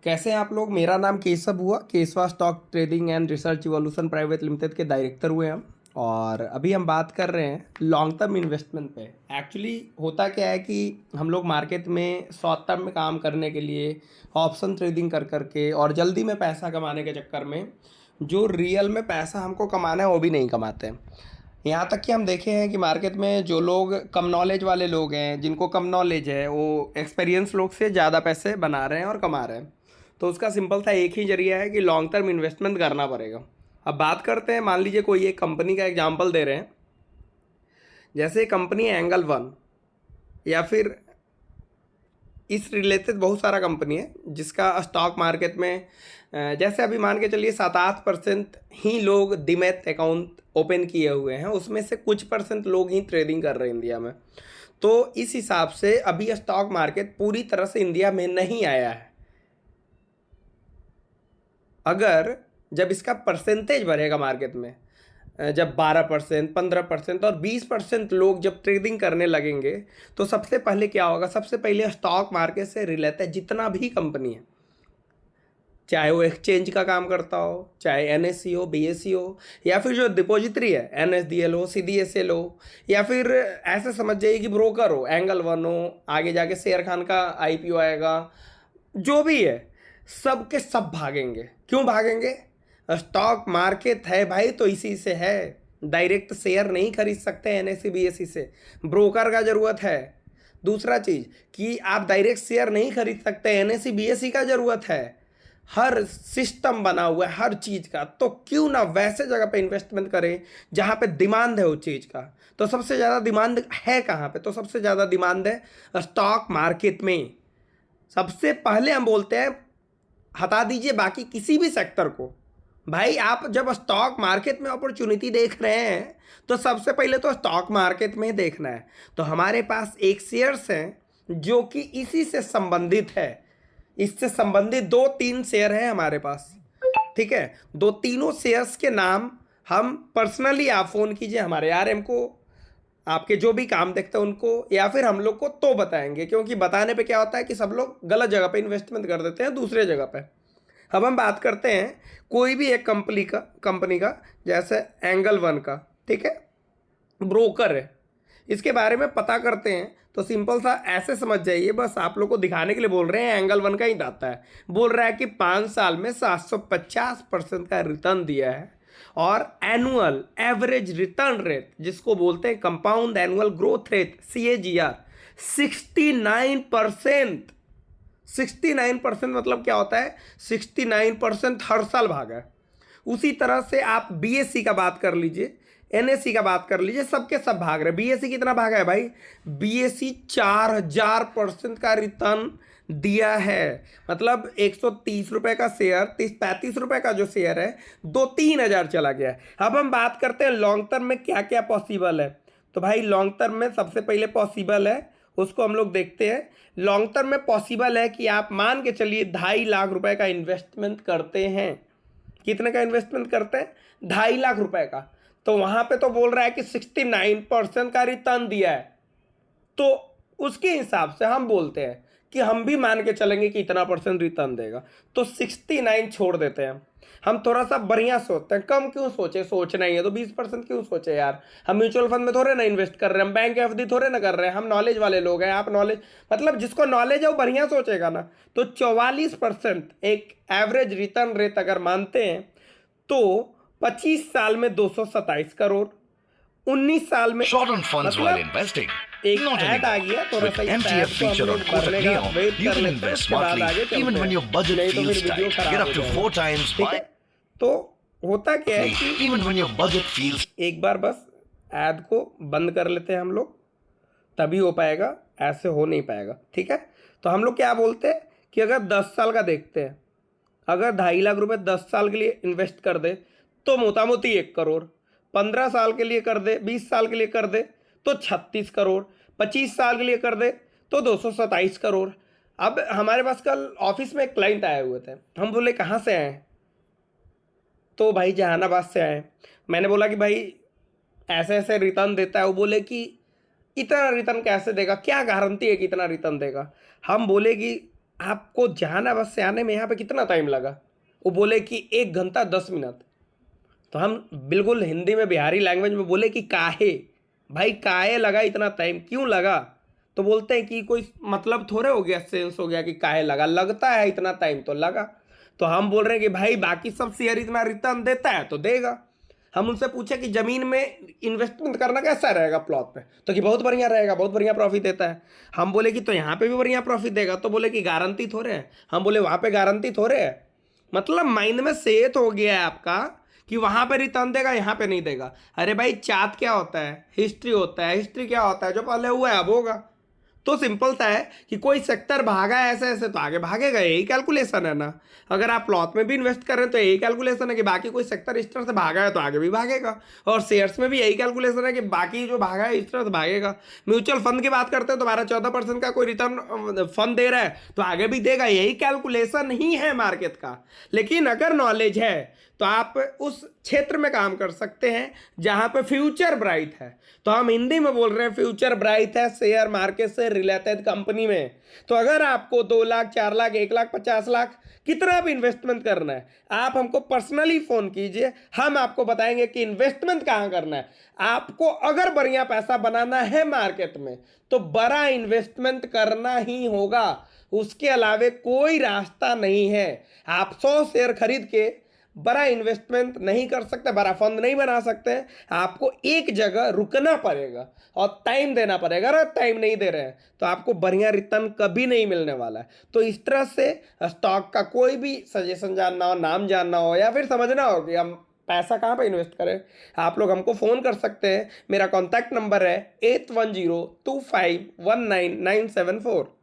कैसे हैं आप लोग। मेरा नाम केशव हुआ, Keshava stock trading and research evolution private limited के डायरेक्टर हुए हम। और अभी हम बात कर रहे हैं लॉन्ग टर्म इन्वेस्टमेंट पे। एक्चुअली होता क्या है कि हम लोग मार्केट में शॉर्ट टर्म में काम करने के लिए ऑप्शन ट्रेडिंग कर करके और जल्दी में पैसा कमाने के चक्कर में जो रियल में पैसा हमको कमाना है वो भी नहीं कमाते हैं। यहाँ तक कि हम देखे हैं कि मार्केट में जो लोग कम नॉलेज वाले लोग हैं, जिनको कम नॉलेज है, वो एक्सपीरियंस लोग से ज़्यादा पैसे बना रहे हैं और कमा रहे हैं। तो उसका सिंपल सा एक ही जरिया है कि लॉन्ग टर्म इन्वेस्टमेंट करना पड़ेगा। अब बात करते हैं, मान लीजिए कोई एक कंपनी का एग्जांपल दे रहे हैं। जैसे कंपनी एंगल वन या फिर इस रिलेटेड बहुत सारा कंपनी है जिसका स्टॉक मार्केट में जैसे अभी मान के चलिए 7-8% ही लोग डीमैट अकाउंट ओपन किए हुए हैं, उसमें से कुछ परसेंट लोग ही ट्रेडिंग कर रहे हैं इंडिया में। तो इस हिसाब से अभी स्टॉक मार्केट पूरी तरह से इंडिया में नहीं आया है। अगर जब इसका परसेंटेज बढ़ेगा मार्केट में, जब 12%, 15% और 20% लोग जब ट्रेडिंग करने लगेंगे, तो सबसे पहले क्या होगा, सबसे पहले स्टॉक मार्केट से रिलेटेड जितना भी कंपनी है, चाहे वो एक्सचेंज का काम करता हो, चाहे एनएससी हो, बीएससी हो, या फिर जो डिपॉजिटरी है एनएसडीएल हो, सीडीएसएल हो, या फिर ऐसे समझ जाइए कि ब्रोकर हो, एंगल वन हो, आगे जाके शेयर खान का आईपीओ आएगा, जो भी है सब के सब भागेंगे। क्यों भागेंगे? स्टॉक मार्केट है भाई तो इसी से है। डायरेक्ट शेयर नहीं खरीद सकते एनएससी बीएससी से, ब्रोकर का ज़रूरत है। दूसरा चीज़ कि आप डायरेक्ट शेयर नहीं खरीद सकते, एनएससी बीएससी का ज़रूरत है। हर सिस्टम बना हुआ है हर चीज़ का, तो क्यों ना वैसे जगह पे इन्वेस्टमेंट करें जहाँ पे डिमांड है उस चीज़ का। तो सबसे ज़्यादा डिमांड है कहाँ पे? तो सबसे ज़्यादा डिमांड है स्टॉक मार्केट में। सबसे पहले हम बोलते हैं, हटा दीजिए बाकी किसी भी सेक्टर को, भाई आप जब स्टॉक मार्केट में अपॉर्चुनिटी देख रहे हैं तो सबसे पहले तो स्टॉक मार्केट में ही देखना है। तो हमारे पास एक शेयर्स हैं जो कि इसी से संबंधित है। इससे संबंधित 2-3 शेयर हैं हमारे पास, ठीक है। दो तीनों शेयर्स के नाम हम पर्सनली, आप फ़ोन कीजिए हमारे आरएम को, आपके जो भी काम देखते हैं उनको, या फिर हम लोग को तो बताएंगे, क्योंकि बताने पे क्या होता है कि सब लोग गलत जगह पे इन्वेस्टमेंट कर देते हैं दूसरे जगह पे। अब हम बात करते हैं कोई भी एक कंपनी का जैसे एंगल वन का, ठीक है, ब्रोकर है, इसके बारे में पता करते हैं। तो सिंपल सा ऐसे समझ जाइए, बस आप लोग को दिखाने के लिए बोल रहे हैं, एंगल वन का ही डाटा है। बोल रहा है कि 5 साल में 750% का रिटर्न दिया है, और एनुअल एवरेज रिटर्न रेट जिसको बोलते हैं compound annual growth rate CAGR 69%। 69% मतलब क्या होता है? 69% हर साल भागा है। उसी तरह से आप बीएससी का बात कर लीजिए, एनएससी का बात कर लीजिए, सबके सब भाग रहे हैं। बीएससी कितना भागा है भाई? बीएससी 4000% का रिटर्न दिया है। मतलब 130 रुपए का शेयर, 30-35 रुपए का जो शेयर है, 2-3 हज़ार चला गया है। अब हम बात करते हैं लॉन्ग टर्म में क्या क्या पॉसिबल है। तो भाई लॉन्ग टर्म में सबसे पहले पॉसिबल है, उसको हम लोग देखते हैं। लॉन्ग टर्म में पॉसिबल है कि आप मान के चलिए 2.5 लाख रुपए का इन्वेस्टमेंट करते हैं। कितने का इन्वेस्टमेंट करते हैं? 2.5 लाख रुपए का। तो वहां पे तो बोल रहा है कि 69% का रिटर्न दिया है, तो उसके हिसाब से हम बोलते हैं कि हम भी मान के चलेंगे कि इतना परसेंट रिटर्न देगा। तो 69 छोड़ देते हैं। हम थोड़ा सा बढ़िया सोचते हैं, कम क्यों सोचे, सोचना ही है तो 20% क्यों सोचे यार। हम म्यूचुअल फंड में थोड़े ना इन्वेस्ट कर रहे हैं, हम बैंक एफडी थोड़े ना कर रहे हैं, हम नॉलेज वाले लोग हैं। आप नॉलेज मतलब जिसको नॉलेज है वो बढ़िया सोचेगा ना। तो 44% एक एवरेज रिटर्न रेट अगर मानते हैं तो 25 साल में 227 करोड़, 19 साल में, Short on funds while मतलब investing? एक Not ऐड आ anymore. गया थोड़ा With सा, इस MTF ऐड को हम feature लोग on Kotak भरने का Neo, वेट you कर can लेते हैं, invest उसके बाद आगे monthly even चलते when हैं, your budget नहीं तो feels फिर वीडियो tight. खराब Get हो up to जाएगा, 4 times ठीक है। तो होता क्या है कि even when your budget feels एक बार बस ऐड को बंद कर लेते हैं हम लोग, तभी हो पाएगा, ऐसे हो नहीं पाएगा, ठीक है। तो हम लोग क्या बोलते हैं कि अगर 10 साल का देखते हैं, अगर 2.5 लाख रुपए 10 साल के लिए इन्वेस्ट कर दे तो मोटा मोटी 1 करोड़, 15 साल के लिए कर दे, 20 साल के लिए कर दे तो 36 करोड़, 25 साल के लिए कर दे तो 227 करोड़। अब हमारे पास कल ऑफिस में एक क्लाइंट आए हुए थे, हम बोले कहाँ से आए? तो भाई जहानाबाद से आए। मैंने बोला कि भाई ऐसे ऐसे रिटर्न देता है। वो बोले कि इतना रिटर्न कैसे देगा, क्या गारंटी है कि इतना रिटर्न देगा? हम बोले कि आपको जाना बस से आने में यहाँ पे कितना टाइम लगा? वो बोले कि 1 घंटा 10 मिनट। तो हम बिल्कुल हिंदी में बिहारी लैंग्वेज में बोले कि काहे भाई, काहे लगा इतना टाइम, क्यों लगा? तो बोलते हैं कि कोई मतलब थोड़े हो गया, सेंस हो गया कि काहे लगा, लगता है इतना टाइम तो लगा। तो हम बोल रहे हैं कि भाई बाकी सब शेयर इतना रिटर्न देता है तो देगा। हम उनसे पूछे कि जमीन में इन्वेस्टमेंट करना कैसा रहेगा प्लॉट पे, तो कि बहुत बढ़िया रहेगा, बहुत बढ़िया प्रॉफिट देता है। हम बोले कि तो यहाँ पे भी बढ़िया प्रॉफिट देगा, तो बोले कि गारंटी थोड़े है। हम बोले वहाँ पे गारंटी थोड़े है, मतलब माइंड में सेट हो गया है आपका कि वहां पे रिटर्न देगा, यहाँ पे नहीं देगा। अरे भाई चार्ट क्या होता है, हिस्ट्री होता है। हिस्ट्री क्या होता है, जो पहले हुआ है अब होगा। तो सिंपल सा है कि कोई सेक्टर भागा है ऐसे ऐसे तो आगे भागेगा, यही कैलकुलेशन है ना। अगर आप प्लॉट में भी इन्वेस्ट कर रहे हैं तो यही कैलकुलेशन है कि बाकी कोई सेक्टर इस तरह से भागा है तो आगे भी भागेगा। और शेयर्स में भी यही कैलकुलेशन है कि बाकी जो भागा है इस तरह से भागेगा। म्यूचुअल फंड की बात करते हैं तो 12-14% का कोई रिटर्न फंड दे रहा है तो आगे भी देगा, यही कैलकुलेशन ही है मार्केट का। लेकिन अगर नॉलेज है तो आप उस क्षेत्र में काम कर सकते हैं जहां पे फ्यूचर ब्राइट है। तो हम हिंदी में बोल रहे हैं फ्यूचर ब्राइट है शेयर मार्केट से रिलेटेड कंपनी में। तो अगर आपको 2 लाख, 4 लाख, 1 लाख, 50 लाख कितना भी इन्वेस्टमेंट करना है, आप हमको पर्सनली फोन कीजिए, हम आपको बताएंगे कि इन्वेस्टमेंट कहाँ करना है। आपको अगर बढ़िया पैसा बनाना है मार्केट में तो बड़ा इन्वेस्टमेंट करना ही होगा, उसके अलावे कोई रास्ता नहीं है। आप 100 शेयर खरीद के बड़ा इन्वेस्टमेंट नहीं कर सकते, बड़ा फंड नहीं बना सकते। आपको एक जगह रुकना पड़ेगा और टाइम देना पड़ेगा। अगर टाइम नहीं दे रहे हैं तो आपको बढ़िया रिटर्न कभी नहीं मिलने वाला है। तो इस तरह से स्टॉक का कोई भी सजेशन जानना हो, नाम जानना हो, या फिर समझना हो कि हम पैसा कहाँ पे इन्वेस्ट करें, आप लोग हमको फ़ोन कर सकते हैं। मेरा कॉन्टैक्ट नंबर है 8102519974।